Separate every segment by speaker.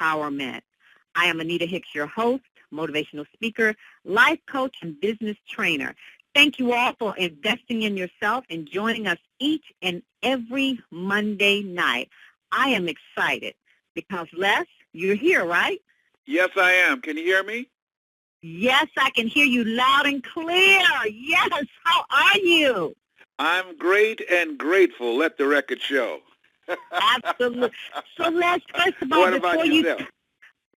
Speaker 1: empowerment. I am Anita Hicks, your host, motivational speaker, life coach, and business trainer. Thank you all for investing in yourself and joining us each and every Monday night. I am excited because, Les, you're here, right?
Speaker 2: Yes, I am. Can you hear me?
Speaker 1: Yes, I can hear you loud and clear. Yes, how are you?
Speaker 2: I'm great and grateful. Let the record show.
Speaker 1: Absolutely. So, Les, first of all,
Speaker 2: what about yourself?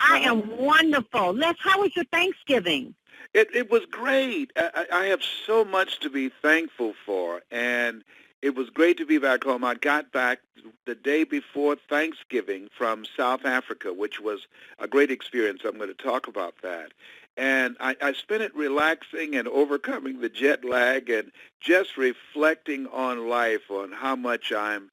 Speaker 1: I am wonderful. Les, how was your Thanksgiving?
Speaker 2: It was great. I have so much to be thankful for, and it was great to be back home. I got back the day before Thanksgiving from South Africa, which was a great experience. I'm going to talk about that. And I spent it relaxing and overcoming the jet lag and just reflecting on life, on how much I'm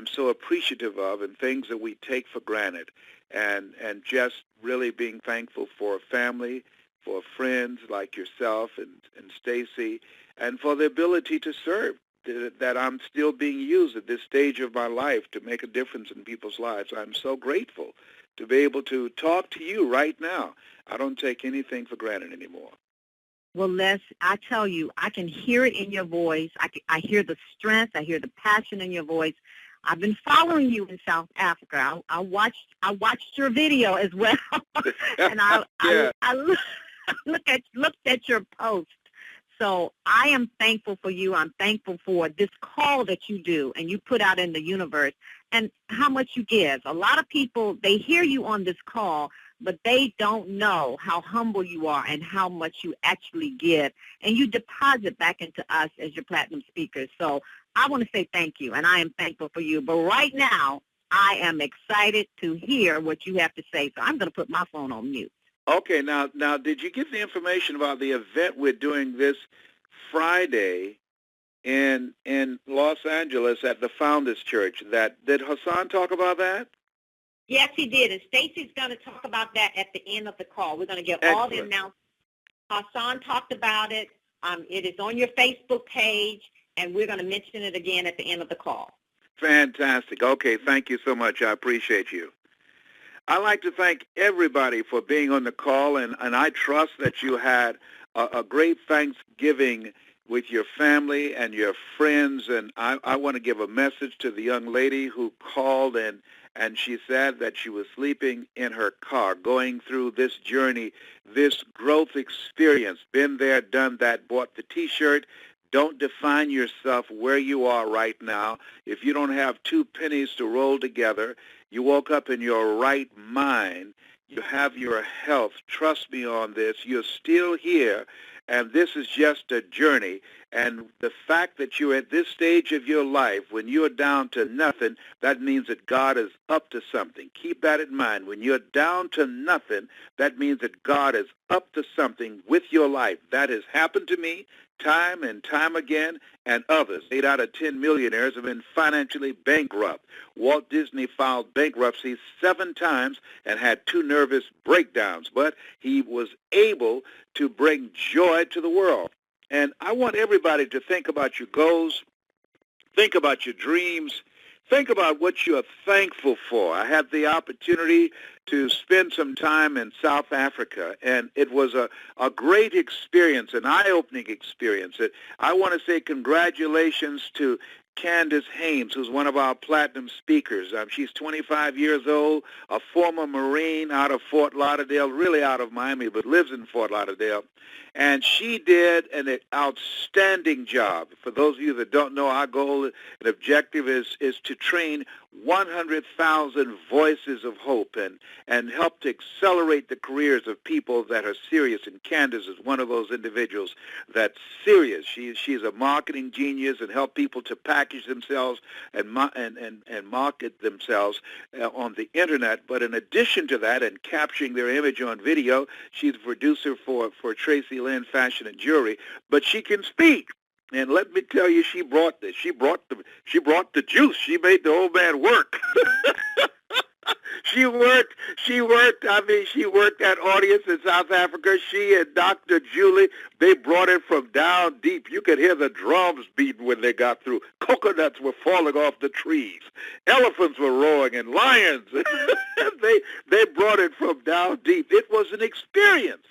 Speaker 2: so appreciative of and things that we take for granted, and just really being thankful for family, for friends like yourself and Stacy, and for the ability to serve, that I'm still being used at this stage of my life to make a difference in people's lives. I'm so grateful to be able to talk to you right now. I don't take anything for granted anymore.
Speaker 1: Well, Les, I tell you, I can hear it in your voice. I hear the strength. I hear the passion in your voice. I've been following you in South Africa. I watched your video as well, and I looked at your post. So I am thankful for you. I'm thankful for this call that you do and you put out in the universe and how much you give. A lot of people, they hear you on this call, but they don't know how humble you are and how much you actually give. And you deposit back into us as your platinum speakers. So I want to say thank you, and I am thankful for you. But right now, I am excited to hear what you have to say. So I'm going to put my phone on mute.
Speaker 2: Okay, now, did you get the information about the event we're doing this Friday in Los Angeles at the Founders Church? Did Hassan talk about that?
Speaker 1: Yes, he did, and Stacy's going to talk about that at the end of the call. We're going to get all the announcements. Hassan talked about it. It is on your Facebook page, and we're going to mention it again at the end of the call.
Speaker 2: Fantastic. Okay, thank you so much. I appreciate you. I'd like to thank everybody for being on the call, and I trust that you had a great Thanksgiving with your family and your friends, and I want to give a message to the young lady who called, and she said that she was sleeping in her car, going through this journey, this growth experience, been there, done that, bought the T-shirt. Don't define yourself where you are right now. If you don't have 2 pennies to roll together, you woke up in your right mind, you have your health. Trust me on this. You're still here, and this is just a journey. And the fact that you're at this stage of your life, when you're down to nothing, that means that God is up to something. Keep that in mind. When you're down to nothing, that means that God is up to something with your life. That has happened to me time and time again, and others. 8 out of 10 millionaires have been financially bankrupt. Walt Disney filed bankruptcy 7 times and had 2 nervous breakdowns, but he was able to bring joy to the world. And I want everybody to think about your goals, think about your dreams, think about what you are thankful for. I had the opportunity to spend some time in South Africa, and it was a great experience, an eye-opening experience. I want to say congratulations to Candace Haynes, who's one of our platinum speakers. She's 25 years old, a former Marine out of Fort Lauderdale, really out of Miami, but lives in Fort Lauderdale. And she did an outstanding job. For those of you that don't know, our goal and objective is to train 100,000 voices of hope and help to accelerate the careers of people that are serious. And Candace is one of those individuals that's serious. She's a marketing genius and help people to package themselves and market themselves on the internet. But in addition to that, and capturing their image on video, she's a producer for Tracy Lynn Fashion and Jewelry. But she can speak. And let me tell you, she brought this. She brought the juice. She made the old man work. She worked, she worked that audience in South Africa. She and Dr. Julie, they brought it from down deep. You could hear the drums beating when they got through. Coconuts were falling off the trees. Elephants were roaring and lions. they brought it from down deep. It was an experience.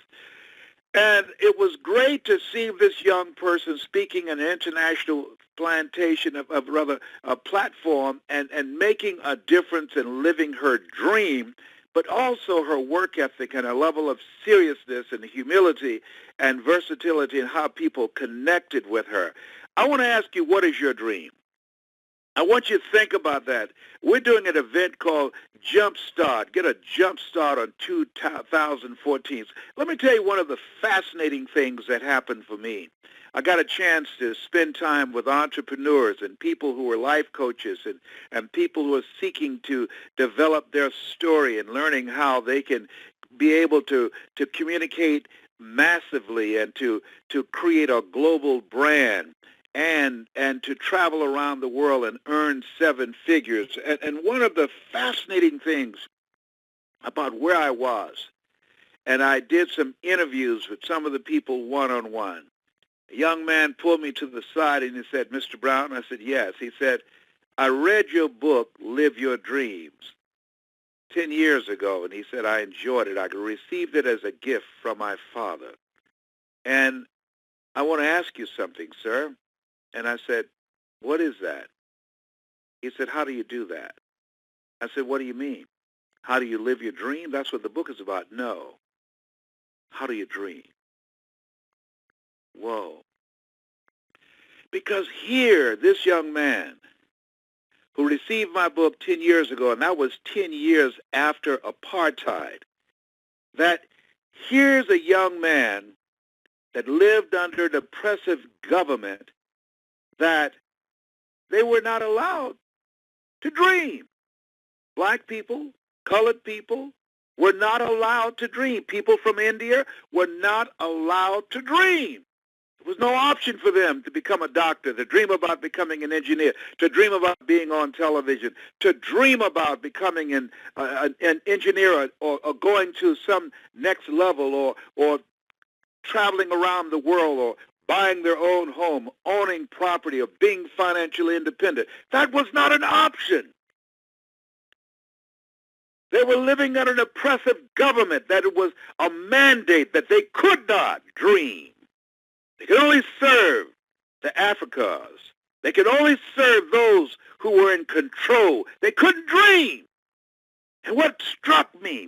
Speaker 2: And it was great to see this young person speaking an international plantation a platform and making a difference and living her dream, but also her work ethic and a level of seriousness and humility and versatility and how people connected with her. I want to ask you, what is your dream? I want you to think about that. We're doing an event called Jump Start. Get a jump start on 2014. Let me tell you one of the fascinating things that happened for me. I got a chance to spend time with entrepreneurs and people who are life coaches and people who are seeking to develop their story and learning how they can be able to communicate massively and to create a global brand. And to travel around the world and earn seven figures. And one of the fascinating things about where I was, and I did some interviews with some of the people one-on-one. A young man pulled me to the side and he said, "Mr. Brown?" I said, "Yes." He said, "I read your book, Live Your Dreams, 10 years ago." And he said, "I enjoyed it. I received it as a gift from my father. And I want to ask you something, sir." And I said, "What is that?" He said, "How do you do that?" I said, "What do you mean? How do you live your dream? That's what the book is about." "No. How do you dream?" Whoa. Because here, this young man who received my book 10 years ago, and that was 10 years after apartheid, that here's a young man that lived under an oppressive government that they were not allowed to dream. Black people, colored people were not allowed to dream. People from India were not allowed to dream. There was no option for them to become a doctor, to dream about becoming an engineer, to dream about being on television, to dream about becoming an engineer or going to some next level or traveling around the world or buying their own home, owning property, or being financially independent. That was not an option. They were living under an oppressive government that it was a mandate that they could not dream. They could only serve the Africans. They could only serve those who were in control. They couldn't dream. And what struck me,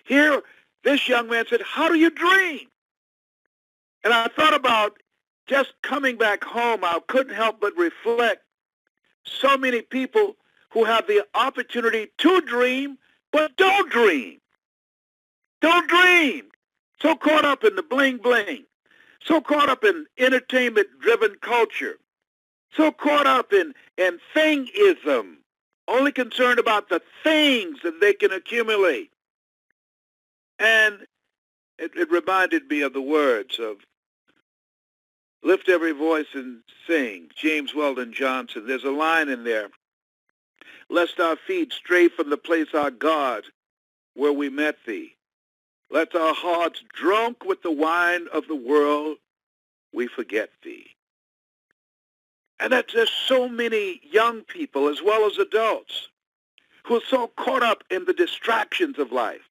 Speaker 2: here this young man said, "How do you dream?" And I thought about just coming back home. I couldn't help but reflect so many people who have the opportunity to dream, but don't dream. Don't dream. So caught up in the bling-bling. So caught up in entertainment-driven culture. So caught up in thingism. Only concerned about the things that they can accumulate. And it reminded me of the words of "Lift every voice and sing," James Weldon Johnson. There's a line in there, "Lest our feet stray from the place our God, where we met thee. Let our hearts drunk with the wine of the world, we forget thee." And that there's so many young people as well as adults who are so caught up in the distractions of life,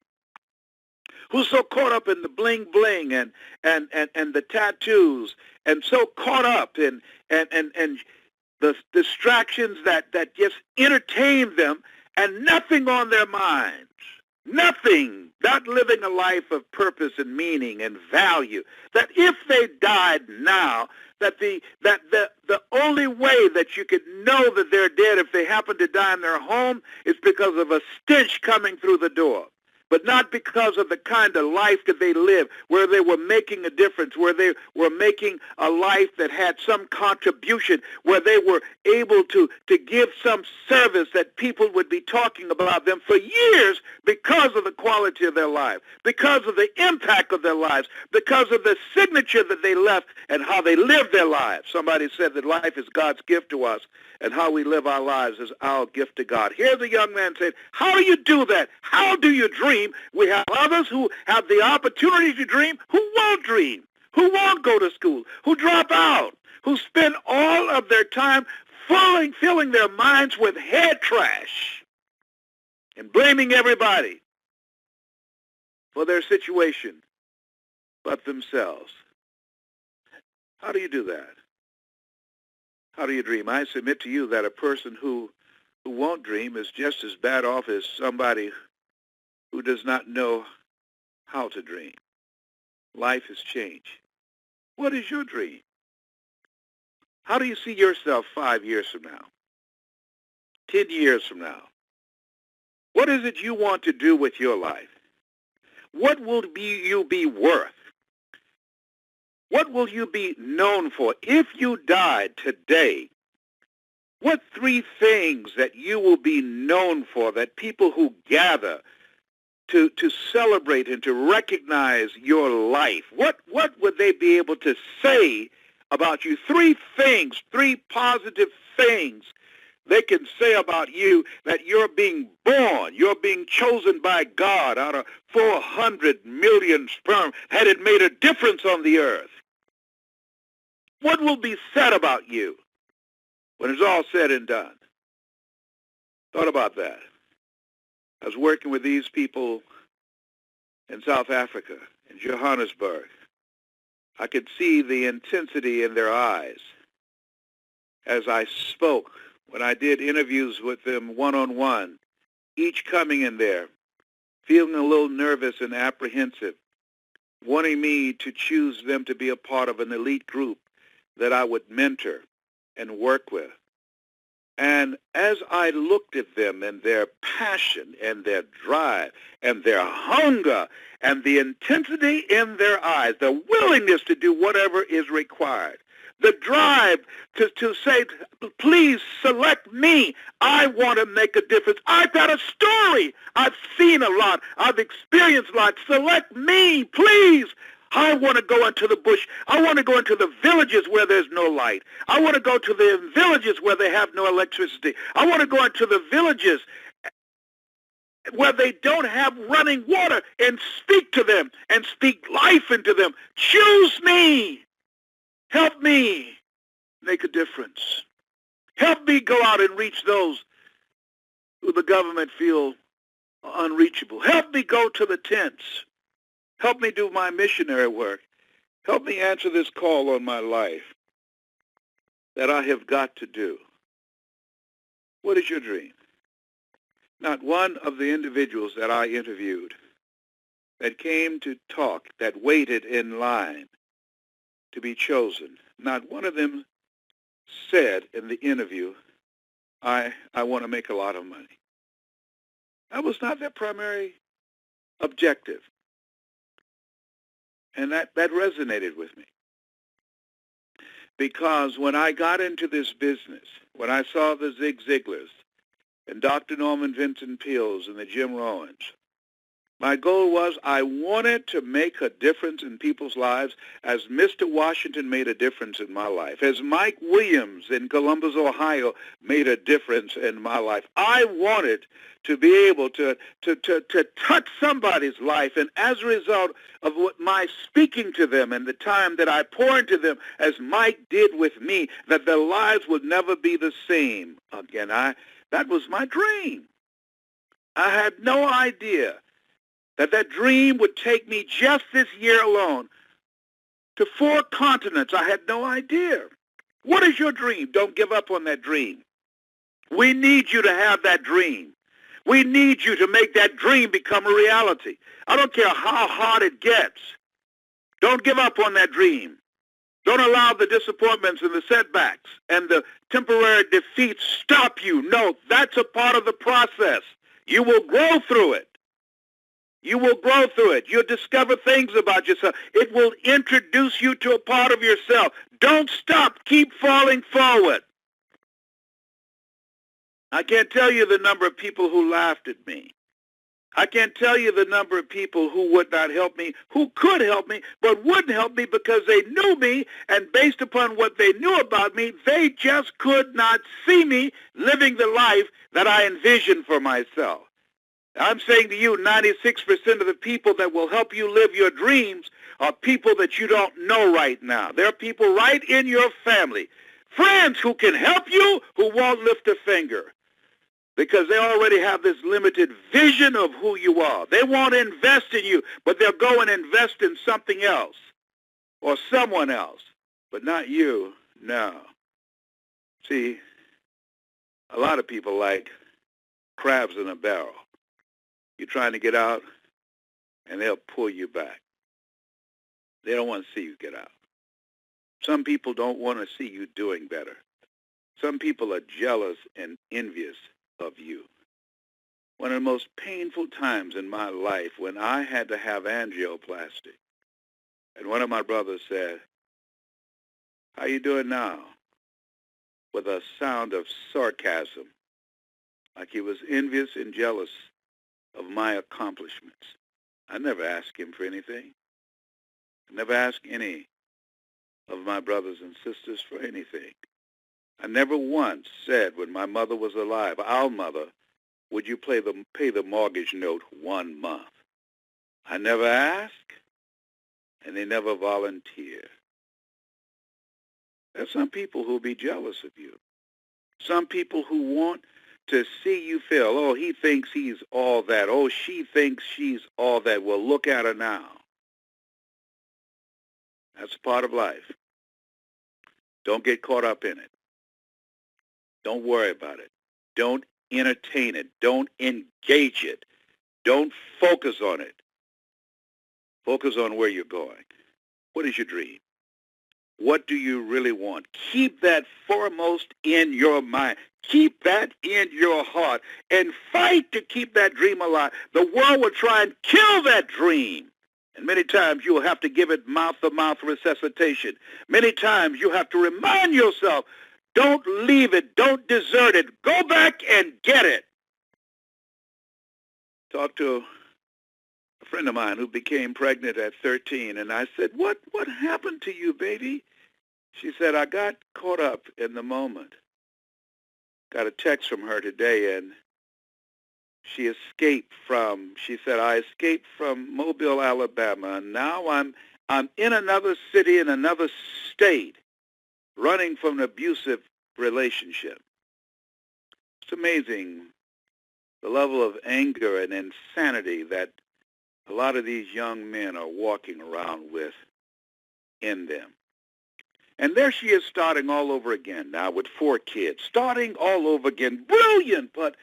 Speaker 2: who's so caught up in the bling-bling and the tattoos, and so caught up in the distractions that just entertain them and nothing on their minds. Nothing, not living a life of purpose and meaning and value. That if they died now, that the only way that you could know that they're dead if they happen to die in their home is because of a stench coming through the door. But not because of the kind of life that they lived, where they were making a difference, where they were making a life that had some contribution, where they were able to give some service that people would be talking about them for years because of the quality quality of their life, because of the impact of their lives, because of the signature that they left and how they lived their lives. Somebody said that life is God's gift to us, and how we live our lives is our gift to God. Here's a young man saying, how do you do that? How do you dream? We have others who have the opportunity to dream who won't dream, who won't go to school, who drop out, who spend all of their time filling their minds with head trash and blaming everybody for their situation but themselves. How do you do that? How do you dream? I submit to you that a person who won't dream is just as bad off as somebody who does not know how to dream. Life has changed. What is your dream? How do you see yourself 5 years from now? 10 years from now? What is it you want to do with your life? What will you be worth? What will you be known for? If you died today, what 3 things that you will be known for, that people who gather to celebrate and to recognize your life, what would they be able to say about you? 3 things, 3 positive things they can say about you, that you're being born, you're being chosen by God out of 400 million sperm. Had it made a difference on the earth? What will be said about you when it's all said and done? Thought about that. I was working with these people in South Africa, in Johannesburg. I could see the intensity in their eyes as I spoke. When I did interviews with them one-on-one, each coming in there, feeling a little nervous and apprehensive, wanting me to choose them to be a part of an elite group that I would mentor and work with. And as I looked at them and their passion and their drive and their hunger and the intensity in their eyes, the willingness to do whatever is required, the drive to say, please select me. I want to make a difference. I've got a story. I've seen a lot. I've experienced a lot. Select me, please. I want to go into the bush. I want to go into the villages where there's no light. I want to go to the villages where they have no electricity. I want to go into the villages where they don't have running water and speak to them and speak life into them. Choose me. Help me make a difference. Help me go out and reach those who the government feel are unreachable. Help me go to the tents. Help me do my missionary work. Help me answer this call on my life that I have got to do. What is your dream? Not one of the individuals that I interviewed that came to talk, that waited in line to be chosen, not one of them said in the interview, I want to make a lot of money. That was not their primary objective. And that resonated with me. Because when I got into this business, when I saw the Zig Ziglars and Dr. Norman Vincent Peale's and the Jim Rowans, my goal was I wanted to make a difference in people's lives as Mr. Washington made a difference in my life, as Mike Williams in Columbus, Ohio made a difference in my life. I wanted to be able to touch somebody's life, and as a result of what my speaking to them and the time that I pour into them, as Mike did with me, that their lives would never be the same again. That was my dream. I had no idea that dream would take me just this year alone to 4 continents. I had no idea. What is your dream? Don't give up on that dream. We need you to have that dream. We need you to make that dream become a reality. I don't care how hard it gets. Don't give up on that dream. Don't allow the disappointments and the setbacks and the temporary defeats stop you. No, that's a part of the process. You will grow through it. You will grow through it. You'll discover things about yourself. It will introduce you to a part of yourself. Don't stop. Keep falling forward. I can't tell you the number of people who laughed at me I can't tell you the number of people who would not help me, who could help me, but wouldn't help me because they knew me, and based upon what they knew about me, they just could not see me living the life that I envisioned for myself. I'm saying to you, 96% of the people that will help you live your dreams are people that you don't know right now. There are people right in your family, friends who can help you, who won't lift a finger, because they already have this limited vision of who you are. They won't invest in you, but they'll go and invest in something else or someone else, but not you. No. See, a lot of people like crabs in a barrel. You're trying to get out, and they'll pull you back. They don't want to see you get out. Some people don't want to see you doing better. Some people are jealous and envious of you. One of the most painful times in my life when I had to have angioplasty, and one of my brothers said, "How you doing now?" with a sound of sarcasm, like he was envious and jealous of my accomplishments. I never asked him for anything. I never asked any of my brothers and sisters for anything. I never once said when my mother was alive, "Our mother, would you pay the mortgage note 1 month?" I never asked, and they never volunteered. There's some people who'll be jealous of you. Some people who want to see you fail. Oh, he thinks he's all that. Oh, she thinks she's all that. Well, look at her now. That's a part of life. Don't get caught up in it. Don't worry about it. Don't entertain it. Don't engage it. Don't focus on it. Focus on where you're going. What is your dream? What do you really want? Keep that foremost in your mind. Keep that in your heart and fight to keep that dream alive. The world will try and kill that dream. And many times you'll have to give it mouth-to-mouth resuscitation. Many times you have to remind yourself, don't leave it, don't desert it. Go back and get it. Talked to a friend of mine who became pregnant at 13, and I said, what happened to you, baby? She said, I got caught up in the moment. Got a text from her today, and she escaped from, she said, I escaped from Mobile, Alabama, and now I'm in another city, in another state, running from an abusive relationship. It's amazing the level of anger and insanity that a lot of these young men are walking around with in them. And there she is starting all over again now with 4 kids, starting all over again. Brilliant, but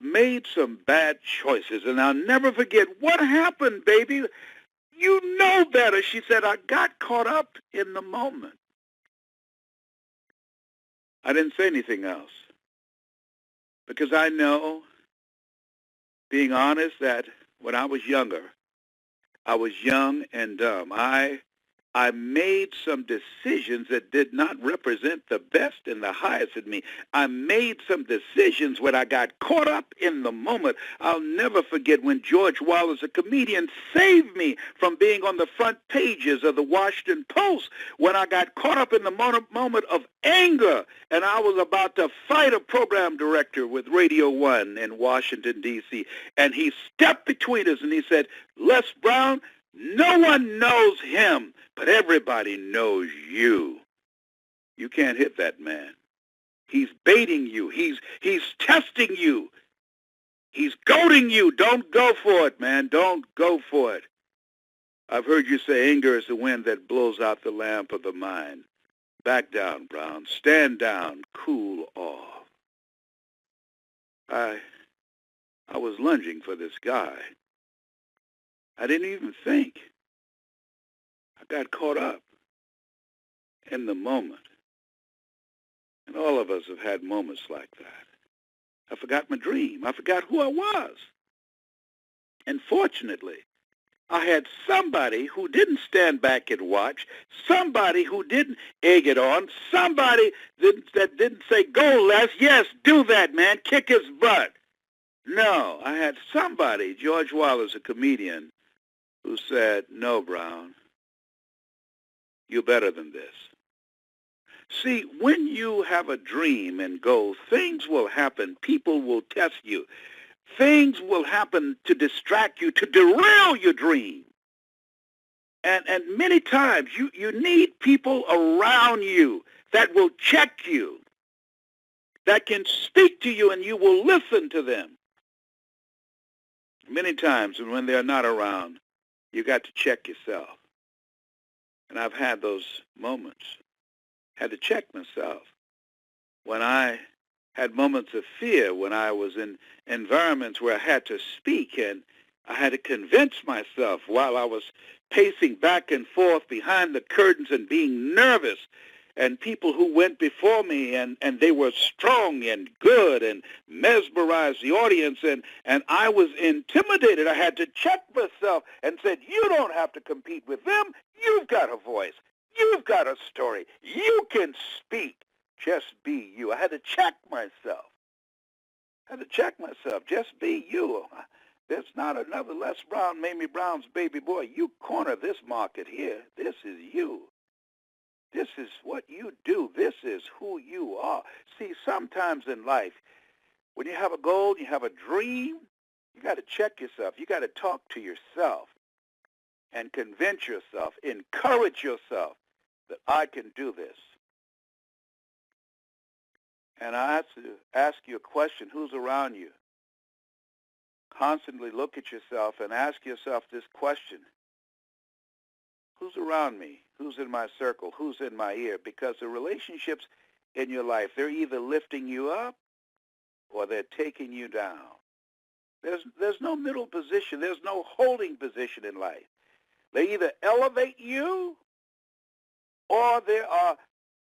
Speaker 2: made some bad choices. And I'll never forget, what happened, baby? You know better. She said, I got caught up in the moment. I didn't say anything else because I know, being honest, that when I was younger, I was young and dumb. I made some decisions that did not represent the best and the highest in me. I made some decisions when I got caught up in the moment. I'll never forget when George Wallace, a comedian, saved me from being on the front pages of the Washington Post when I got caught up in the moment of anger, and I was about to fight a program director with Radio 1 in Washington, D.C., and he stepped between us and he said, Les Brown, no one knows him, but everybody knows you. You can't hit that man. He's baiting you. He's testing you. He's goading you. Don't go for it, man. Don't go for it. I've heard you say anger is the wind that blows out the lamp of the mind. Back down, Brown. Stand down. Cool off. I was lunging for this guy. I didn't even think. I got caught up in the moment. And all of us have had moments like that. I forgot my dream. I forgot who I was. And fortunately, I had somebody who didn't stand back and watch, somebody who didn't egg it on, somebody that didn't say, go Les, yes, do that, man, kick his butt. No, I had somebody, George Wallace, a comedian, who said, no, Brown, you're better than this. See, when you have a dream and goal, things will happen. People will test you. Things will happen to distract you, to derail your dream. And many times you need people around you that will check you, that can speak to you, and you will listen to them. Many times when they're not around, you got to check yourself. And I've had those moments, had to check myself. When I had moments of fear, when I was in environments where I had to speak and I had to convince myself while I was pacing back and forth behind the curtains and being nervous, and people who went before me and they were strong and good and mesmerized the audience, and I was intimidated. I had to check myself and said, you don't have to compete with them. You've got a voice. You've got a story. You can speak. Just be you. I had to check myself. Just be you. There's not another Les Brown, Mamie Brown's baby boy. You corner this market here. This is you. This is what you do. This is who you are. See, sometimes in life, when you have a goal, you have a dream, you got to check yourself. You got to talk to yourself and convince yourself, encourage yourself that I can do this. And I have to ask you a question. Who's around you? Constantly look at yourself and ask yourself this question. Who's around me? Who's in my circle? Who's in my ear? Because the relationships in your life, they're either lifting you up or they're taking you down. There's no middle position. There's no holding position in life. They either elevate you or they are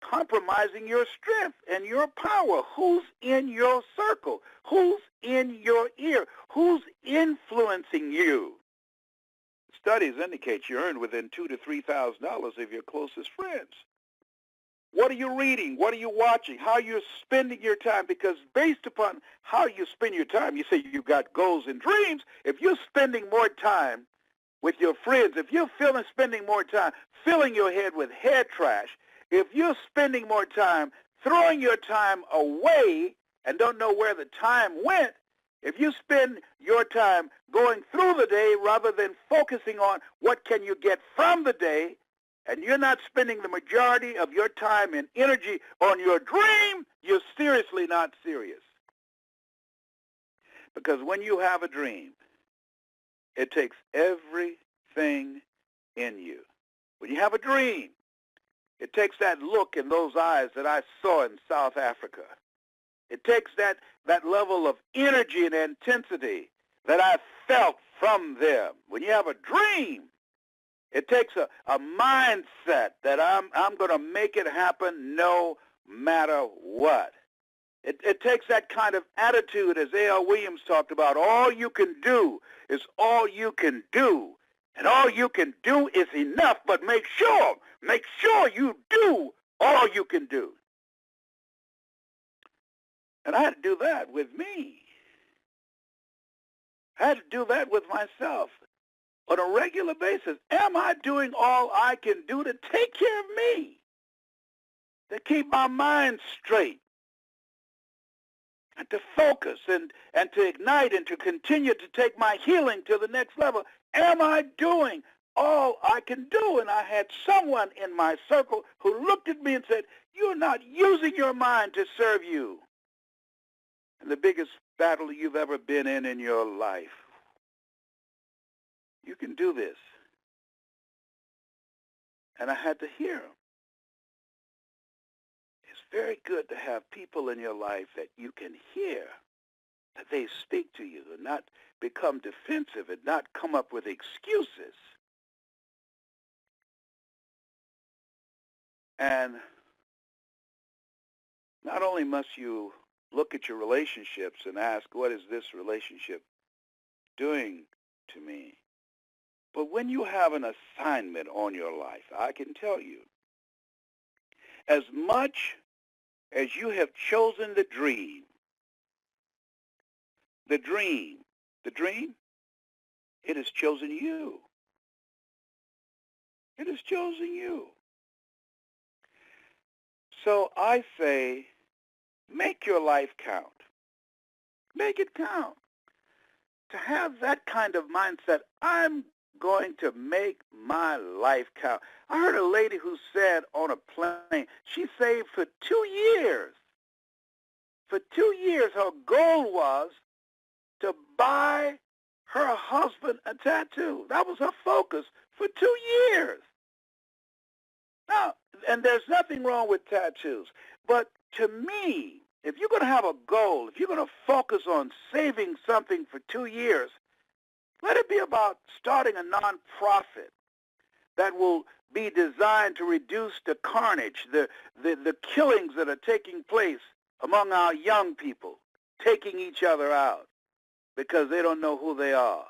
Speaker 2: compromising your strength and your power. Who's in your circle? Who's in your ear? Who's influencing you? Studies indicate you earn within $2,000 to $3,000 of your closest friends. What are you reading? What are you watching? How are you spending your time? Because based upon how you spend your time, you say you've got goals and dreams. If you're spending more time with your friends, if you're spending more time filling your head with head trash, if you're spending more time throwing your time away and don't know where the time went, if you spend your time going through the day rather than focusing on what can you get from the day, and you're not spending the majority of your time and energy on your dream, you're seriously not serious. Because when you have a dream, it takes everything in you. When you have a dream, it takes that look in those eyes that I saw in South Africa. It takes that level of energy and intensity that I felt from them. When you have a dream, it takes a mindset that I'm going to make it happen no matter what. It takes that kind of attitude, as A.L. Williams talked about. All you can do is all you can do. And all you can do is enough, but make sure you do all you can do. And I had to do that with me. I had to do that with myself on a regular basis. Am I doing all I can do to take care of me, to keep my mind straight, and to focus and to ignite and to continue to take my healing to the next level? Am I doing all I can do? And I had someone in my circle who looked at me and said, you're not using your mind to serve you. And the biggest battle you've ever been in your life, you can do this. And I had to hear him. It's very good to have people in your life that you can hear, that they speak to you and not become defensive and not come up with excuses. And not only must you look at your relationships and ask, what is this relationship doing to me? But when you have an assignment on your life, I can tell you, as much as you have chosen the dream, The dream, it has chosen you. It has chosen you. So I say, make your life count. Make it count. To have that kind of mindset, I'm going to make my life count. I heard a lady who said on a plane, she saved for 2 years. For 2 years, her goal was to buy her husband a tattoo. That was her focus for 2 years. Now, and there's nothing wrong with tattoos, but to me, if you're going to have a goal, if you're going to focus on saving something for 2 years, let it be about starting a nonprofit that will be designed to reduce the carnage, the killings that are taking place among our young people, taking each other out because they don't know who they are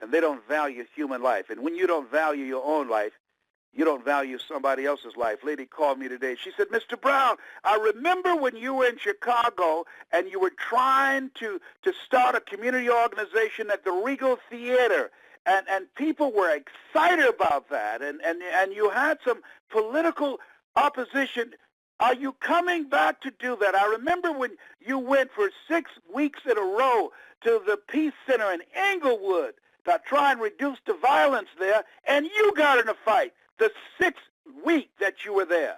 Speaker 2: and they don't value human life. And when you don't value your own life, you don't value somebody else's life. Lady called me today. She said, Mr. Brown, I remember when you were in Chicago and you were trying to start a community organization at the Regal Theater. And people were excited about that. And you had some political opposition. Are you coming back to do that? I remember when you went for 6 weeks in a row to the Peace Center in Englewood to try and reduce the violence there, and you got in a fight. The 6th week that you were there,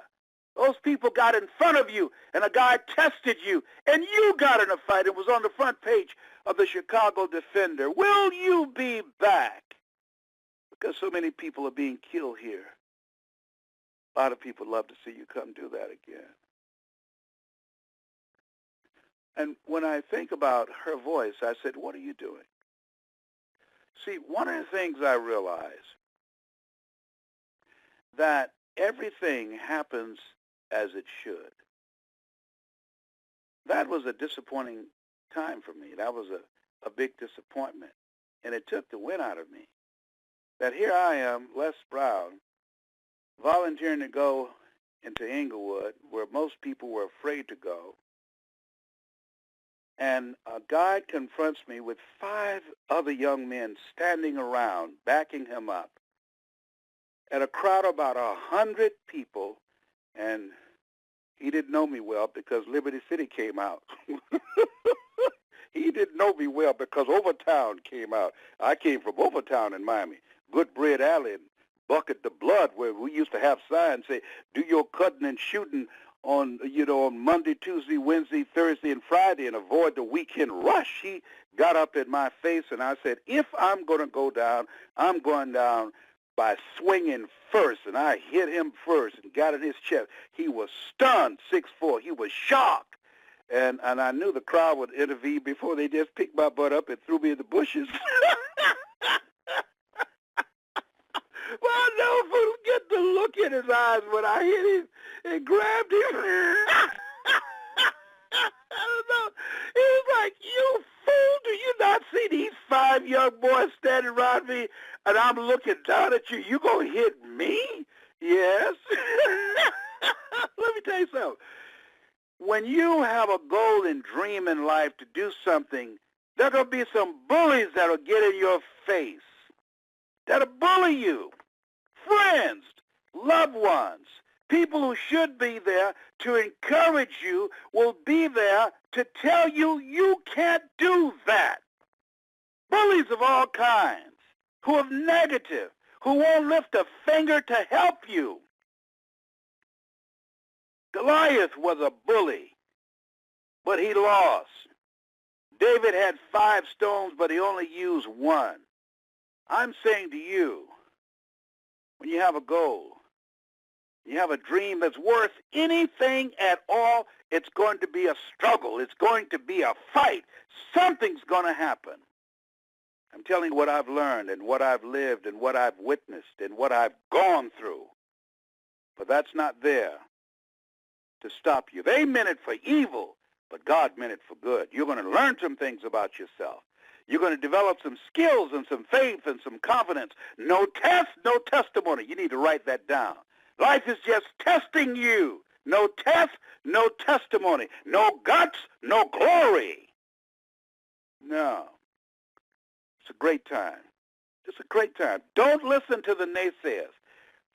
Speaker 2: those people got in front of you, and a guy tested you, and you got in a fight. It was on the front page of the Chicago Defender. Will you be back? Because so many people are being killed here. A lot of people love to see you come do that again. And when I think about her voice, I said, what are you doing? See, one of the things I realize that everything happens as it should. That was a disappointing time for me. That was a big disappointment. And it took the wind out of me. That here I am, Les Brown, volunteering to go into Englewood, where most people were afraid to go. And a guide confronts me with 5 other young men standing around, backing him up, at a crowd of about 100 people, and he didn't know me well because Liberty City came out. He didn't know me well because Overtown came out. I came from Overtown in Miami, Good Bread Alley, and Bucket the Blood, where we used to have signs say, do your cutting and shooting on Monday, Tuesday, Wednesday, Thursday, and Friday, and avoid the weekend rush. He got up in my face, and I said, if I'm going to go down, I'm going down by swinging first, and I hit him first and got in his chest. He was stunned, 6'4". He was shocked, and I knew the crowd would intervene before they just picked my butt up and threw me in the bushes. Well, I never forget the look in his eyes when I hit him and grabbed him. I don't know. He was like, you fool, do you not see these 5 young boys standing around me, and I'm looking down at you? You gonna hit me? Yes. Let me tell you something. When you have a goal and dream in life to do something, there are going to be some bullies that will get in your face, that'll bully you. Friends, loved ones, people who should be there to encourage you will be there to tell you you can't do that. Bullies of all kinds, who are negative, who won't lift a finger to help you. Goliath was a bully, but he lost. David had 5 stones, but he only used 1. I'm saying to you, when you have a goal, you have a dream that's worth anything at all, it's going to be a struggle. It's going to be a fight. Something's going to happen. I'm telling you what I've learned and what I've lived and what I've witnessed and what I've gone through. But that's not there to stop you. They meant it for evil, but God meant it for good. You're going to learn some things about yourself. You're going to develop some skills and some faith and some confidence. No test, no testimony. You need to write that down. Life is just testing you. No test, no testimony. No guts, no glory.
Speaker 3: No. It's a great time. It's a great time. Don't listen to the naysayers.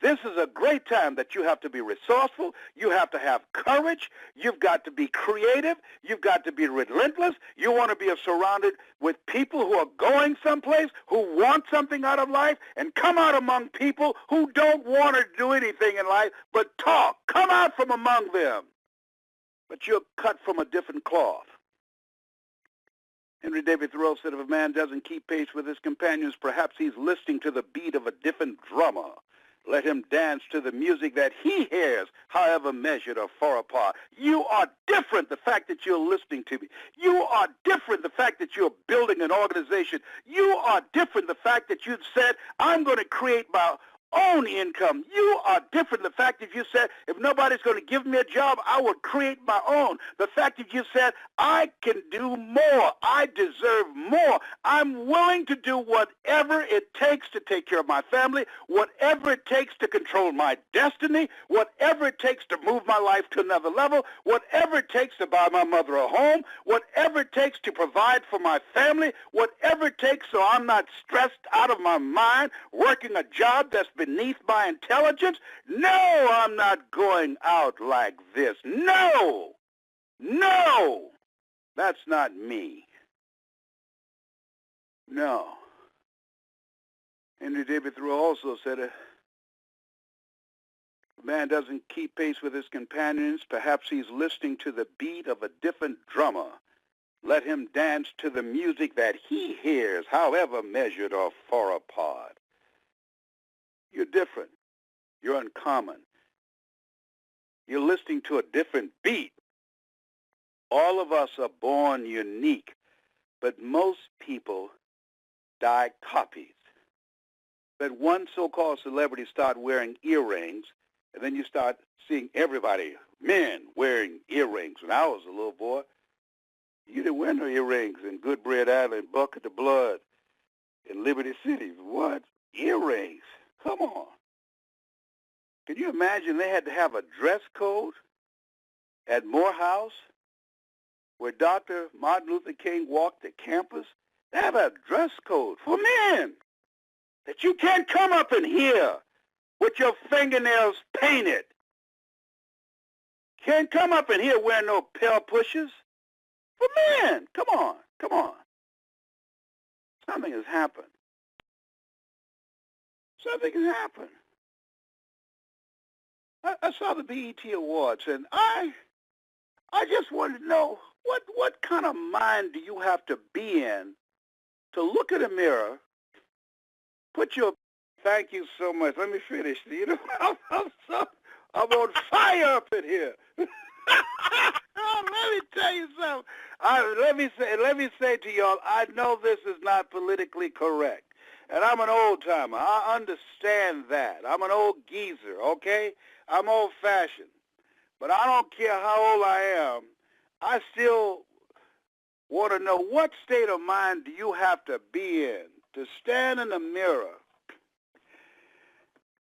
Speaker 3: This is a great time that you have to be resourceful. You have to have courage. You've got to be creative. You've got to be relentless. You want to be surrounded with people who are going someplace, who want something out of life, and come out among people who don't want to do anything in life but talk. Come out from among them. But you're cut from a different cloth. Henry David Thoreau said, if a man doesn't keep pace with his companions, perhaps he's listening to the beat of a different drummer. Let him dance to the music that he hears, however measured or far apart. You are different, the fact that you're listening to me. You are different, the fact that you're building an organization. You are different, the fact that you said, I'm going to create my own income. You are different. The fact that you said, if nobody's going to give me a job, I will create my own. The fact that you said, I can do more. I deserve more. I'm willing to do whatever it takes to take care of my family, whatever it takes to control my destiny, whatever it takes to move my life to another level, whatever it takes to buy my mother a home, whatever it takes to provide for my family, whatever it takes so I'm not stressed out of my mind working a job that's beneath my intelligence. No, I'm not going out like this. No, that's not me. No. Henry David Thoreau also said, a man doesn't keep pace with his companions. Perhaps he's listening to the beat of a different drummer. Let him dance to the music that he hears, however measured or far apart. You're different. You're uncommon. You're listening to a different beat. All of us are born unique, but most people die copies. That one so-called celebrity start wearing earrings, and then you start seeing everybody, men, wearing earrings. When I was a little boy, you didn't wear no earrings in Goodbread Island, Bucket of Blood, in Liberty City. What? Earrings? Come on. Can you imagine they had to have a dress code at Morehouse where Dr. Martin Luther King walked the campus? They have a dress code for men that you can't come up in here with your fingernails painted. Can't come up in here wearing no pale pushers. For men, come on. Something has happened. Something has happened. I saw the BET Awards, and I just wanted to know what kind of mind do you have to be in to look at a mirror, put your, thank you so much. Let me finish. You know, I'm on fire up in here. Oh, let me tell you something. Let me say to y'all, I know this is not politically correct. And I'm an old-timer. I understand that. I'm an old geezer, okay? I'm old-fashioned. But I don't care how old I am. I still want to know what state of mind do you have to be in to stand in the mirror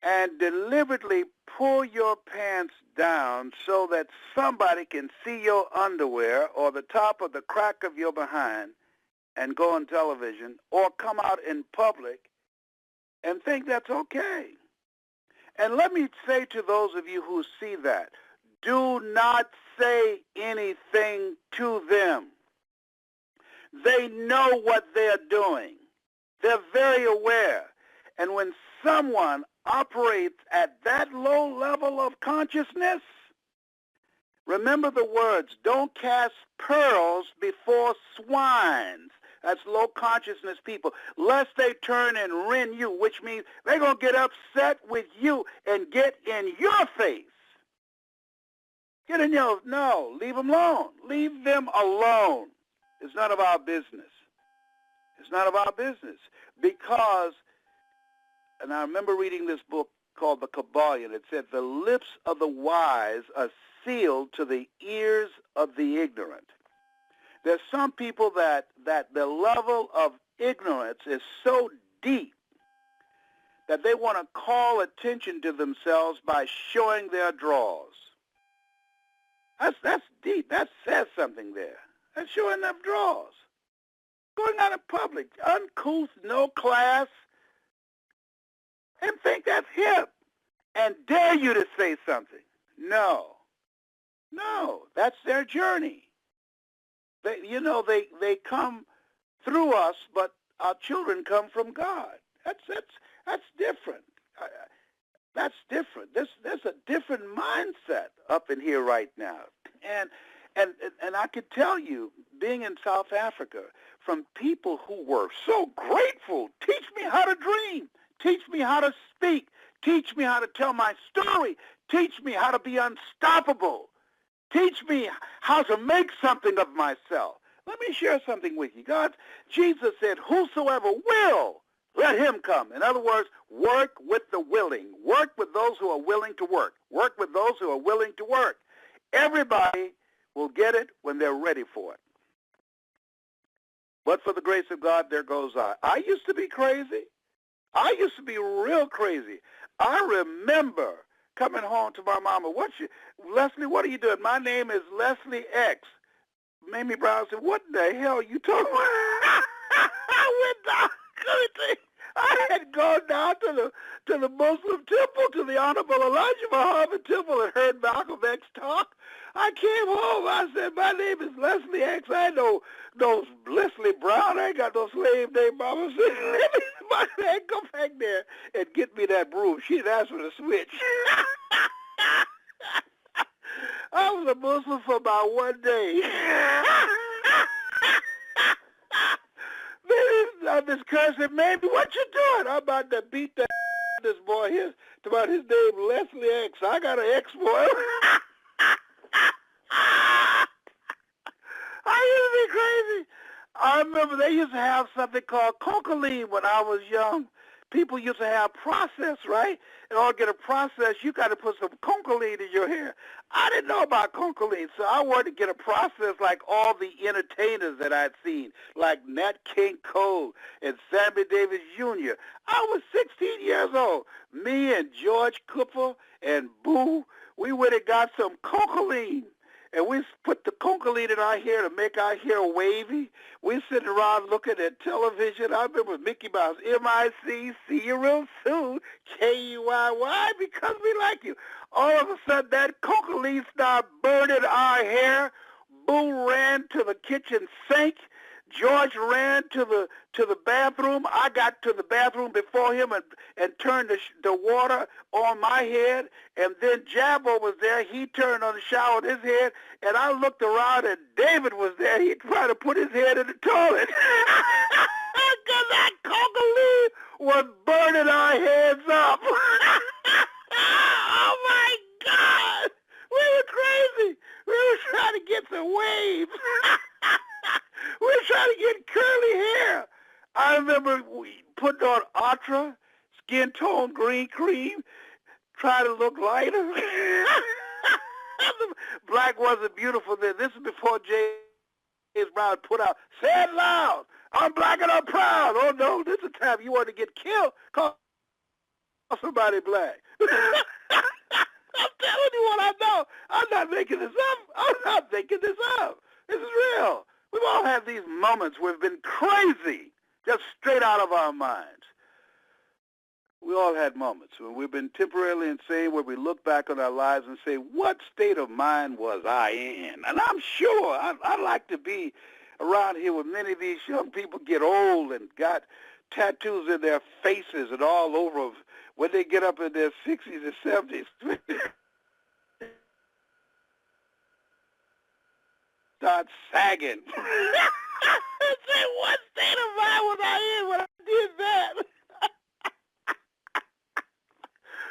Speaker 3: and deliberately pull your pants down so that somebody can see your underwear or the top of the crack of your behind and go on television or come out in public and think that's okay. And let me say to those of you who see that, do not say anything to them. They know what they're doing. They're very aware. And when someone operates at that low level of consciousness, remember the words, don't cast pearls before swines. That's low consciousness people, lest they turn and rend you, which means they're going to get upset with you and get in your face. Get in your, no, leave them alone. Leave them alone. It's none of our business. It's none of our business. Because, and I remember reading this book called The Kabbalion. It said, the lips of the wise are sealed to the ears of the ignorant. There's some people that the level of ignorance is so deep that they want to call attention to themselves by showing their drawers. That's deep. That says something there. That's showing their drawers. going out in public, uncouth, no class, and think that's hip, and dare you to say something. No, that's their journey. They come through us, but our children come from God. That's different. That's different. There's a different mindset up in here right now, and I could tell you, being in South Africa, from people who were so grateful. Teach me how to dream. Teach me how to speak. Teach me how to tell my story. Teach me how to be unstoppable. Teach me how to make something of myself. Let me share something with you. Jesus said, whosoever will, let him come. In other words, work with the willing. Work with those who are willing to work. Work with those who are willing to work. Everybody will get it when they're ready for it. But for the grace of God, there goes I. I used to be crazy. I used to be real crazy. I remember coming home to my mama. Leslie, what are you doing? My name is Leslie X. Mamie Brown said, what the hell are you talking about? I went down. I had gone down to the Muslim temple, to the Honorable Elijah Muhammad temple, and heard Malcolm X talk. I came home. I said, my name is Leslie X. I know Leslie Brown. I ain't got no slave name. Mama said, let me go back there and get me that broom. She didn't ask for the switch. I was a Muslim for about one day. This cousin, Mamie, what you doing? I'm about to beat this boy. His name Leslie X. I got an X boy. I used to be crazy. I remember they used to have something called cocaine when I was young. People used to have process, right? In order to get a process, you got to put some cocaine in your hair. I didn't know about cocaine, so I wanted to get a process like all the entertainers that I'd seen, like Nat King Cole and Sammy Davis Jr. I was 16 years old. Me and George Cooper and Boo, we went and got some cocaine. And we put the cocaine in our hair to make our hair wavy. We sitting around looking at television. I remember Mickey Mouse, M-I-C, see you real soon, K-U-I-Y, because we like you. All of a sudden, that cocaine started burning our hair. Boo ran to the kitchen sink. George ran to the bathroom. I got to the bathroom before him and turned the water on my head. And then Jabbo was there. He turned on the shower with his head. And I looked around and David was there. He tried to put his head in the toilet. Because that cocaine was burning our heads up. Oh, my God. We were crazy. We were trying to get some waves. We were trying to get curly hair. I remember we putting on Ultra, skin tone green cream, trying to look lighter. Black wasn't beautiful then. This is before James Brown put out, say it loud, I'm black and I'm proud. Oh, no, this is the time you want to get killed. Call somebody black. I'm telling you what I know. I'm not making this up. I'm not making this up. This is real. We've all had these moments where we've been crazy, just straight out of our minds. We all had moments when we've been temporarily insane, where we look back on our lives and say, what state of mind was I in? And I'm sure I'd like to be around here when many of these young people get old and got tattoos in their faces and all over them when they get up in their 60s and 70s. Start sagging. Say, what state of mind was I in when I did that?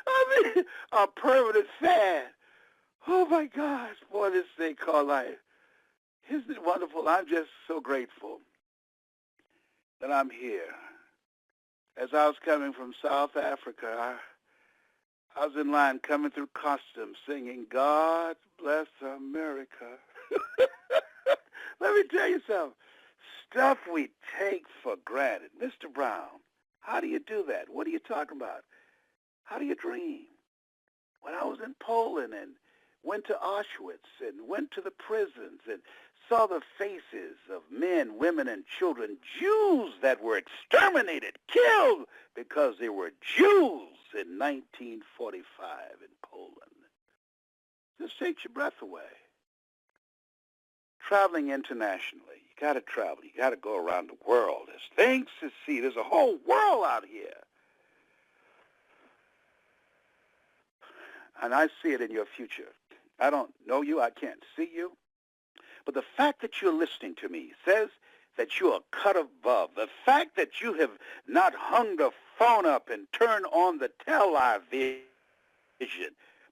Speaker 3: I mean, a permanent fad. Oh, my gosh. Boy, this thing called life. Isn't it wonderful? I'm just so grateful that I'm here. As I was coming from South Africa, I was in line coming through customs singing, God bless America. Let me tell you something. Stuff we take for granted. Mr. Brown, how do you do that? What are you talking about? How do you dream? When I was in Poland and went to Auschwitz and went to the prisons and saw the faces of men, women, and children, Jews that were exterminated, killed because they were Jews in 1945 in Poland. Just takes your breath away. Traveling internationally, you got to travel. You got to go around the world. There's things to see. There's a whole world out here. And I see it in your future. I don't know you. I can't see you. But the fact that you're listening to me says that you are cut above. The fact that you have not hung the phone up and turned on the television.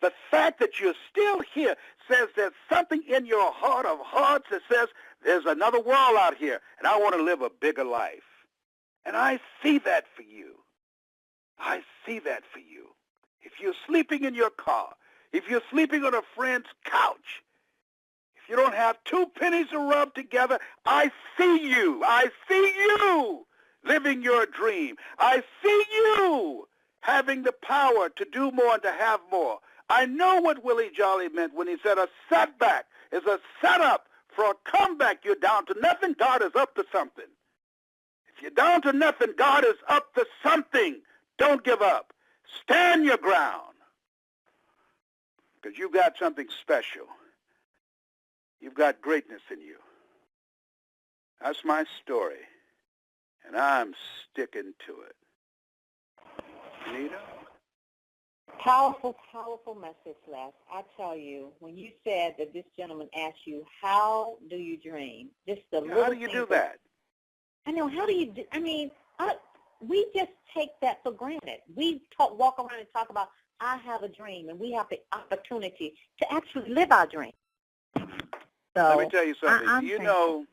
Speaker 3: The fact that you're still here says there's something in your heart of hearts that says there's another world out here, and I want to live a bigger life. And I see that for you. I see that for you. If you're sleeping in your car, if you're sleeping on a friend's couch, if you don't have 2 pennies to rub together, I see you. I see you living your dream. I see you having the power to do more and to have more. I know what Willie Jolly meant when he said a setback is a setup for a comeback. You're down to nothing, God is up to something. If you're down to nothing, God is up to something. Don't give up. Stand your ground. Because you've got something special. You've got greatness in you. That's my story. And I'm sticking to it. Anita?
Speaker 1: Powerful, powerful message, Les. I tell you, when you said that this gentleman asked you, how do you dream? Just the little
Speaker 3: how do you do that?
Speaker 1: I know, how do you do, we just take that for granted. We walk around and talk about, I have a dream, and we have the opportunity to actually live our dream. So,
Speaker 3: let me tell you something. You know,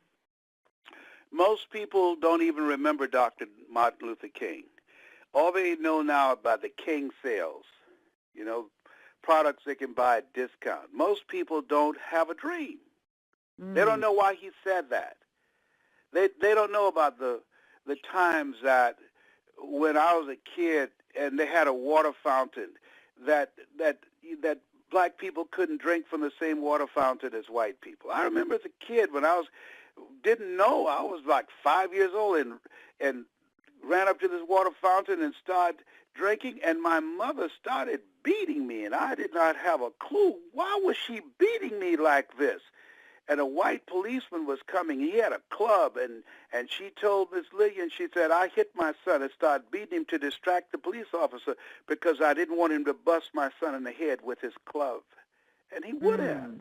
Speaker 3: most people don't even remember Dr. Martin Luther King. All they know now about the King sales, you know, products they can buy at discount. Most people don't have a dream. They don't know why he said that. They don't know about the times that when I was a kid and they had a water fountain that black people couldn't drink from the same water fountain as white people. I remember as a kid when didn't know, I was like 5 years old and ran up to this water fountain and started drinking, and my mother started beating me, and I did not have a clue. Why was she beating me like this? And a white policeman was coming. He had a club, and she told Miss Lillian, she said, I hit my son and started beating him to distract the police officer because I didn't want him to bust my son in the head with his club. And he would have.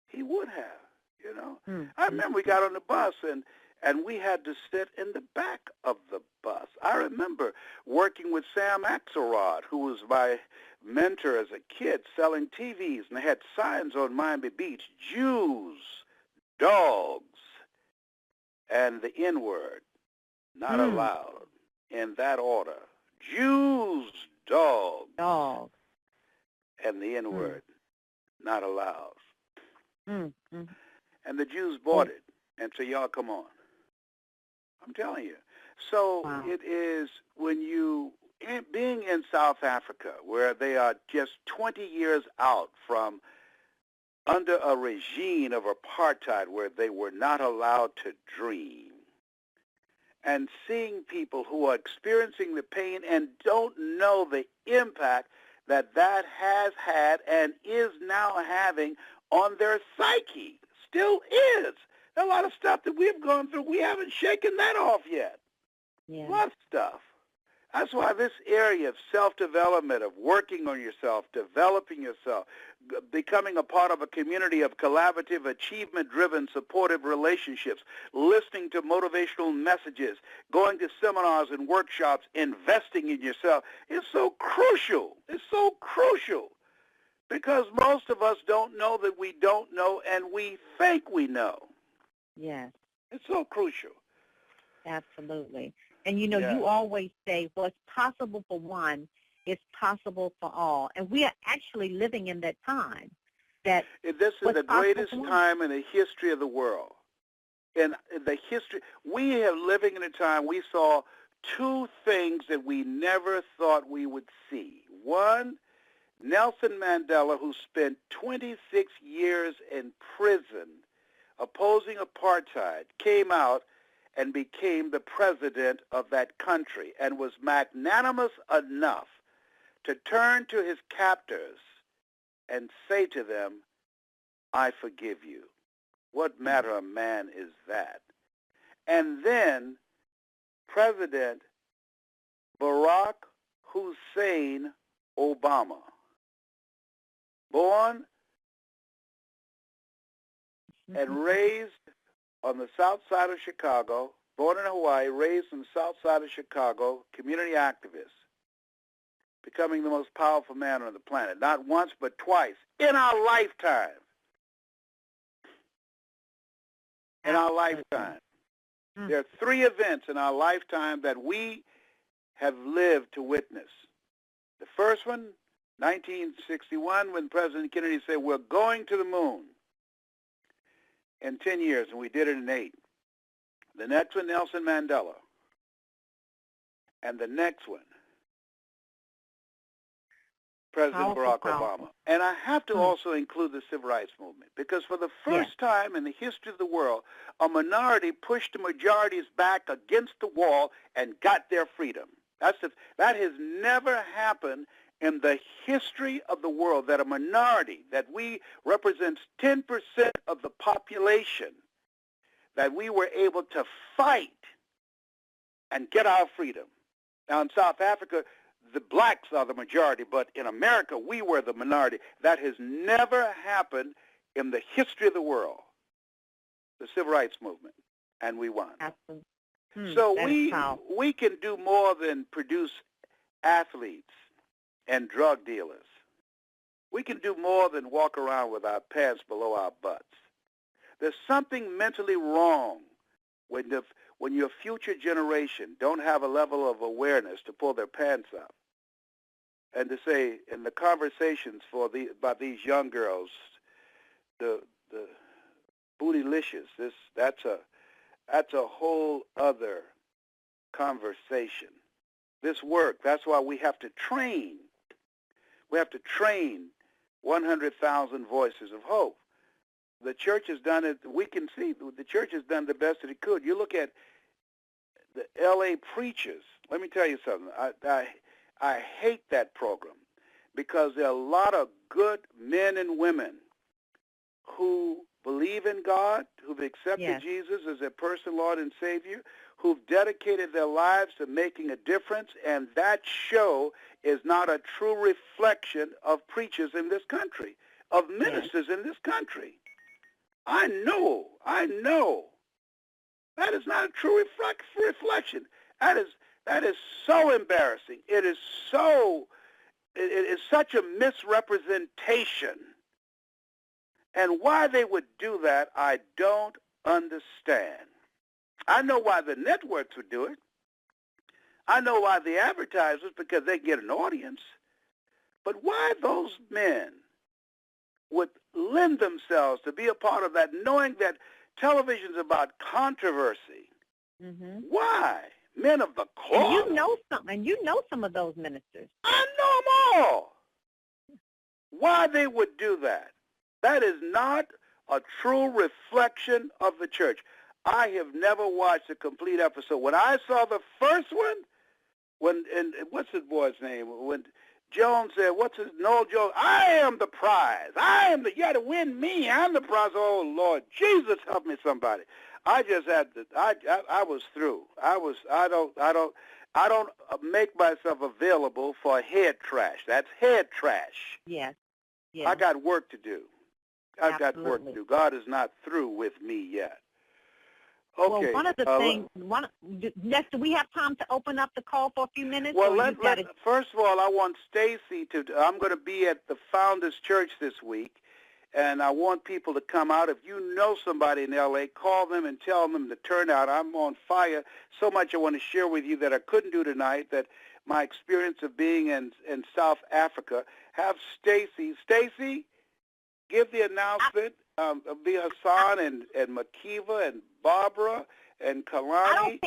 Speaker 3: He would have, you know. I remember we got on the bus, and we had to sit in the back of the bus. I remember working with Sam Axelrod, who was my mentor as a kid, selling TVs, and they had signs on Miami Beach, Jews, dogs, and the N-word, not allowed, in that order. Jews, dogs, and the N-word, not allowed. And the Jews bought it and said, y'all come on. I'm telling you. So it is when being in South Africa, where they are just 20 years out from under a regime of apartheid where they were not allowed to dream, and seeing people who are experiencing the pain and don't know the impact that has had and is now having on their psyche, still is. A lot of stuff that we've gone through, we haven't shaken that off yet. A lot of stuff. That's why this area of self-development, of working on yourself, developing yourself, becoming a part of a community of collaborative, achievement-driven, supportive relationships, listening to motivational messages, going to seminars and workshops, investing in yourself is so crucial. It's so crucial because most of us don't know that we don't know, and we think we know.
Speaker 1: Yes.
Speaker 3: It's so crucial.
Speaker 1: Absolutely. And, you know, you always say what's possible for one is possible for all. And we are actually living in that time. This is the greatest
Speaker 3: time in the history of the world. In the history, we are living in a time we saw two things that we never thought we would see. One, Nelson Mandela, who spent 26 years in prison opposing apartheid, came out and became the president of that country and was magnanimous enough to turn to his captors and say to them, I forgive you. What manner of man is that? And then President Barack Hussein Obama, born and raised on the south side of Chicago, born in Hawaii, raised on the south side of Chicago, community activist, becoming the most powerful man on the planet, not once but twice in our lifetime. In our lifetime. There are 3 events in our lifetime that we have lived to witness. The first one, 1961, when President Kennedy said, we're going to the moon in 10 years, and we did it in 8. The next one, Nelson Mandela. And the next one, President Barack Obama. And I have to also include the Civil Rights Movement, because for the first time in the history of the world, a minority pushed the majority's back against the wall and got their freedom. That has never happened in the history of the world, that a minority, that we represents 10% of the population, that we were able to fight and get our freedom. Now in South Africa, the blacks are the majority, but in America, we were the minority. That has never happened in the history of the world, the Civil Rights Movement, and we won.
Speaker 1: Absolutely.
Speaker 3: So we can do more than produce athletes and drug dealers. We can do more than walk around with our pants below our butts. There's something mentally wrong when your future generation don't have a level of awareness to pull their pants up and to say in the conversations about these young girls, the bootylicious, that's a whole other conversation. This work, that's why we have to train. We have to train 100,000 voices of hope. The church has done it. We can see the church has done the best that it could. You look at the L.A. preachers. Let me tell you something. I hate that program because there are a lot of good men and women who believe in God, who've accepted Jesus as their personal Lord and Savior, who've dedicated their lives to making a difference, and that show is not a true reflection of preachers in this country, of ministers in this country. I know. That is not a true reflection. That is so embarrassing. It is such a misrepresentation. And why they would do that, I don't understand. I know why the networks would do it. I know why the advertisers, because they get an audience. But why those men would lend themselves to be a part of that, knowing that television's about controversy. Mm-hmm. Why? Men of the cloth.
Speaker 1: And you know some of those ministers.
Speaker 3: I know them all. Why they would do that? That is not a true reflection of the church. I have never watched a complete episode. When I saw the first one, and what's his boy's name? When Jones said, Noel Jones, I am the prize. You had to win me. I'm the prize. Oh, Lord, Jesus, help me, somebody. I just had to, I was through. I don't make myself available for head trash. That's head trash.
Speaker 1: Yes.
Speaker 3: I got work to do. I've got work to do. God is not through with me yet. Okay.
Speaker 1: Well, one of the things, next, do we have time to open up the call for a few minutes?
Speaker 3: Well, first of all, I want Stacy I'm going to be at the Founders Church this week, and I want people to come out. If you know somebody in L.A., call them and tell them to turn out. I'm on fire. So much I want to share with you that I couldn't do tonight, that my experience of being in South Africa. Have Stacy. Stacy, give the announcement. Be Hassan and Makiva and Barbara and Kalani.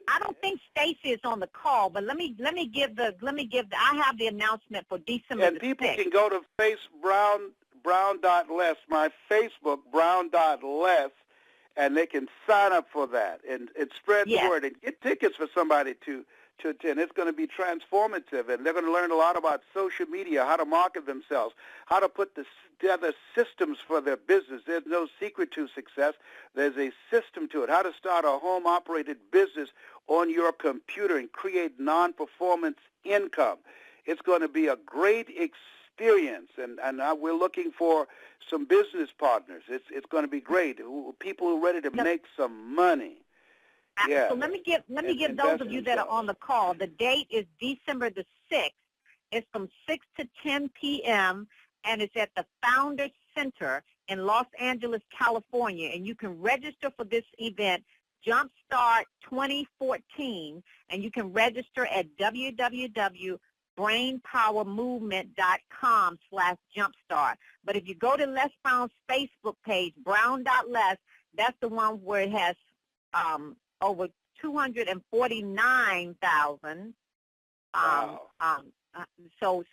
Speaker 1: I don't think Stacy is on the call, but let me give I have the announcement for December
Speaker 3: And
Speaker 1: the
Speaker 3: people
Speaker 1: 6th.
Speaker 3: can go to brown.les, my Facebook, brown.les, and they can sign up for that and spread the word and get tickets for somebody to attend. It's going to be transformative, and they're going to learn a lot about social media, how to market themselves, how to put together systems for their business. There's no secret to success. There's a system to it, how to start a home-operated business on your computer and create non-performance income. It's going to be a great experience, and we're looking for some business partners. It's going to be great. People who are ready to make some money. Yeah.
Speaker 1: So let me give those of you that are on the call. The date is December the 6th. It's from 6 to 10 p.m., and it's at the Founders Center in Los Angeles, California. And you can register for this event, Jumpstart 2014, and you can register at www.brainpowermovement.com/jumpstart. But if you go to Les Brown's Facebook page, brown.les, that's the one where it has over 249,000.
Speaker 3: Wow.
Speaker 1: So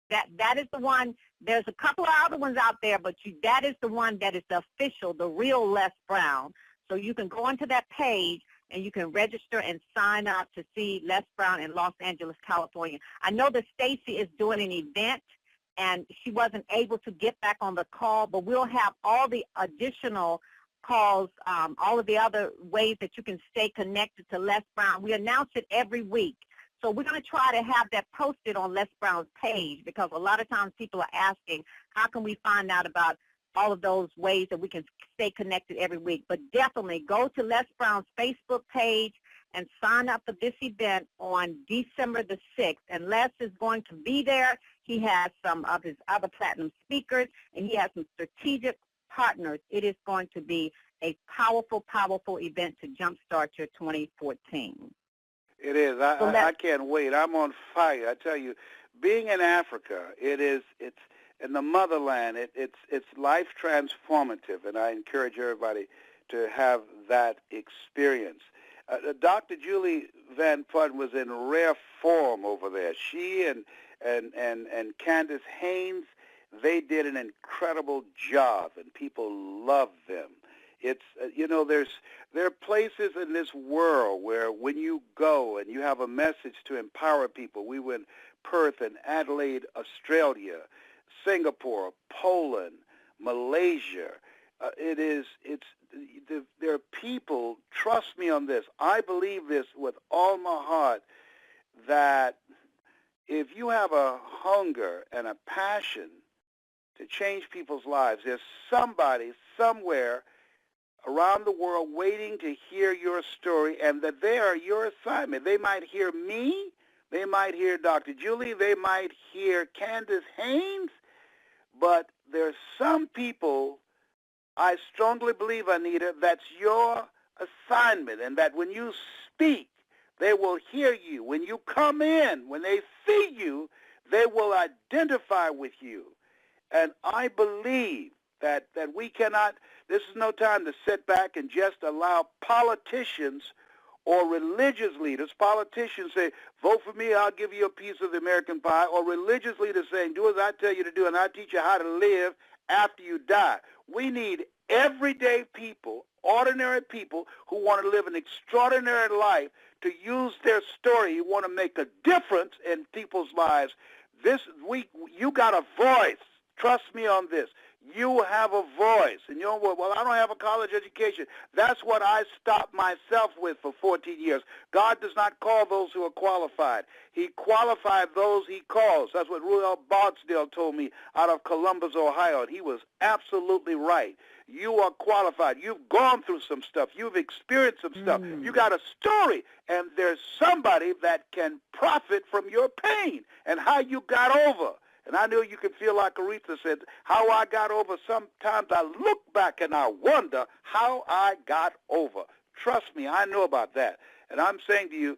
Speaker 1: that is the one. There's a couple of other ones out there, but that is the one that is the official, the real Les Brown. So you can go onto that page and you can register and sign up to see Les Brown in Los Angeles, California. I know that Stacy is doing an event, and she wasn't able to get back on the call, but we'll have all the additional calls, all of the other ways that you can stay connected to Les Brown. We announce it every week. So we're going to try to have that posted on Les Brown's page, because a lot of times people are asking, how can we find out about all of those ways that we can stay connected every week? But definitely go to Les Brown's Facebook page and sign up for this event on December the 6th. And Les is going to be there. He has some of his other platinum speakers, and he has some strategic partners. It is going to be a powerful, powerful event to jumpstart your 2014.
Speaker 3: It is. I can't wait. I'm on fire. I tell you, being in Africa, it's in the motherland. It's life transformative, and I encourage everybody to have that experience. Dr. Julie Van Putten was in rare form over there. She and Candace Haynes, they did an incredible job, and people love them. It's there are places in this world where when you go and you have a message to empower people. We were in Perth and Adelaide, Australia, Singapore, Poland, Malaysia. There are people. Trust me on this. I believe this with all my heart, that if you have a hunger and a passion to change people's lives, there's somebody somewhere around the world waiting to hear your story, and that they are your assignment. They might hear me, they might hear Dr. Julie, they might hear Candace Haynes, but there's some people, I strongly believe, Anita, that's your assignment, and that when you speak, they will hear you. When you come in, when they see you, they will identify with you. And I believe that we cannot, this is no time to sit back and just allow politicians or religious leaders, politicians say, vote for me, I'll give you a piece of the American pie, or religious leaders saying, do as I tell you to do, and I'll teach you how to live after you die. We need everyday people, ordinary people who want to live an extraordinary life, to use their story. You want to make a difference in people's lives. You got a voice. Trust me on this. You have a voice. And you know what? Well, I don't have a college education. That's what I stopped myself with for 14 years. God does not call those who are qualified. He qualified those he calls. That's what Ruel Bardsdale told me out of Columbus, Ohio. And he was absolutely right. You are qualified. You've gone through some stuff. You've experienced some stuff. You got a story. And there's somebody that can profit from your pain and how you got over. And I know you can feel like Aretha said, how I got over. Sometimes I look back and I wonder how I got over. Trust me, I know about that. And I'm saying to you,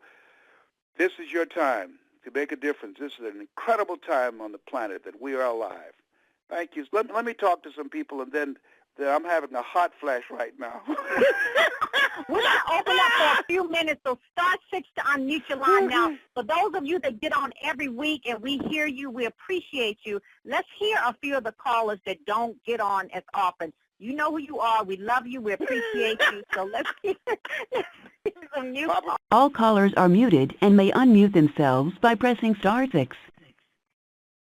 Speaker 3: this is your time to make a difference. This is an incredible time on the planet that we are alive. Thank you. Let me talk to some people, and then I'm having a hot flash right now.
Speaker 1: We're going to open up for a few minutes, so star 6 to unmute your line now. For those of you that get on every week and we hear you, we appreciate you. Let's hear a few of the callers that don't get on as often. You know who you are. We love you. We appreciate you. So let's hear some new callers.
Speaker 4: All callers are muted and may unmute themselves by pressing star 6.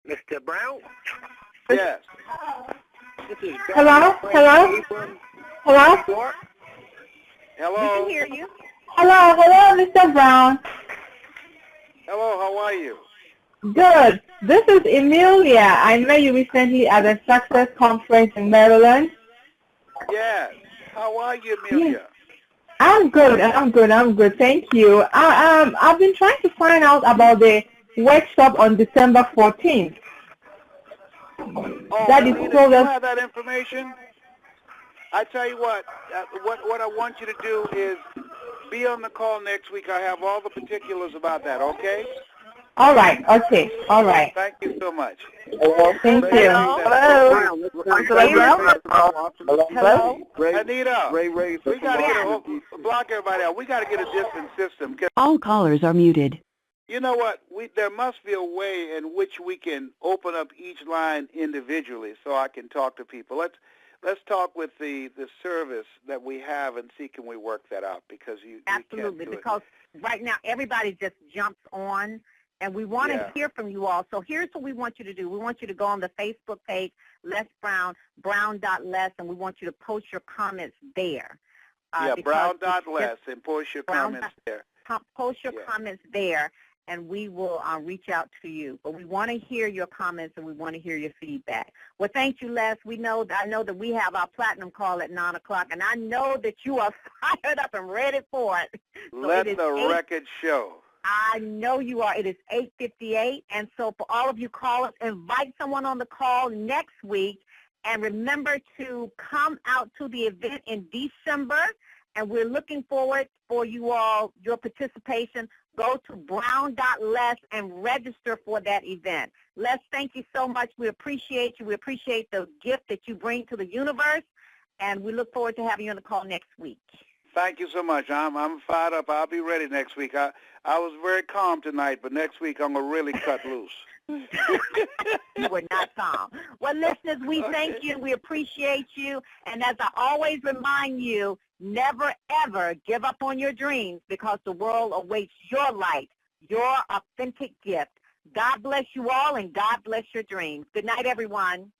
Speaker 5: Mr. Brown?
Speaker 3: Yes.
Speaker 5: This is
Speaker 6: Hello? Hello? Hello?
Speaker 1: We
Speaker 3: Hello.
Speaker 1: can hear you.
Speaker 6: Hello, Mr. Brown.
Speaker 3: Hello, how are you?
Speaker 6: Good. This is Emilia. I met you recently at a Success Conference in Maryland.
Speaker 3: Yes. How are you, Amelia?
Speaker 6: I'm good. Thank you. I've been trying to find out about the workshop on December 14th.
Speaker 3: Oh,
Speaker 6: That is
Speaker 3: Anita,
Speaker 6: so
Speaker 3: do you
Speaker 6: that-
Speaker 3: have that information? I tell you what I want you to do is be on the call next week. I have all the particulars about that, okay?
Speaker 6: All right. Okay. All right.
Speaker 3: Thank you so much.
Speaker 6: Thank you.
Speaker 1: Hello? Hello?
Speaker 3: Anita, we got to get block everybody out. We got to get a distant system. 'Cause
Speaker 4: All callers are muted.
Speaker 3: you know what? There must be a way in which we can open up each line individually so I can talk to people. Let's talk with the service that we have and see can we work that out, because you
Speaker 1: Absolutely,
Speaker 3: can't do
Speaker 1: because right now everybody just jumps on, and we want to hear from you all. So here's what we want you to do. We want you to go on the Facebook page, Les Brown, brown.les, and we want you to post your comments there.
Speaker 3: brown.les, and post your
Speaker 1: Brown
Speaker 3: comments there.
Speaker 1: Post your
Speaker 3: Yeah.
Speaker 1: comments there, and we will reach out to you. But we want to hear your comments, and we want to hear your feedback. Well, thank you, Les. I know that we have our platinum call at 9 o'clock, and I know that you are fired up and ready for it. So
Speaker 3: Let
Speaker 1: it is
Speaker 3: the record show.
Speaker 1: I know you are. It is 8:58, and so for all of you callers, invite someone on the call next week, and remember to come out to the event in December, and we're looking forward for you all, your participation. Go to brown.les and register for that event. Les, thank you so much. We appreciate you. We appreciate the gift that you bring to the universe, and we look forward to having you on the call next week.
Speaker 3: Thank you so much. I'm fired up. I'll be ready next week. I was very calm tonight, but next week I'm going to really cut loose.
Speaker 1: You were not calm. Well, listeners, we thank you. We appreciate you. And as I always remind you, never, ever give up on your dreams, because the world awaits your light, your authentic gift. God bless you all, and God bless your dreams. Good night, everyone.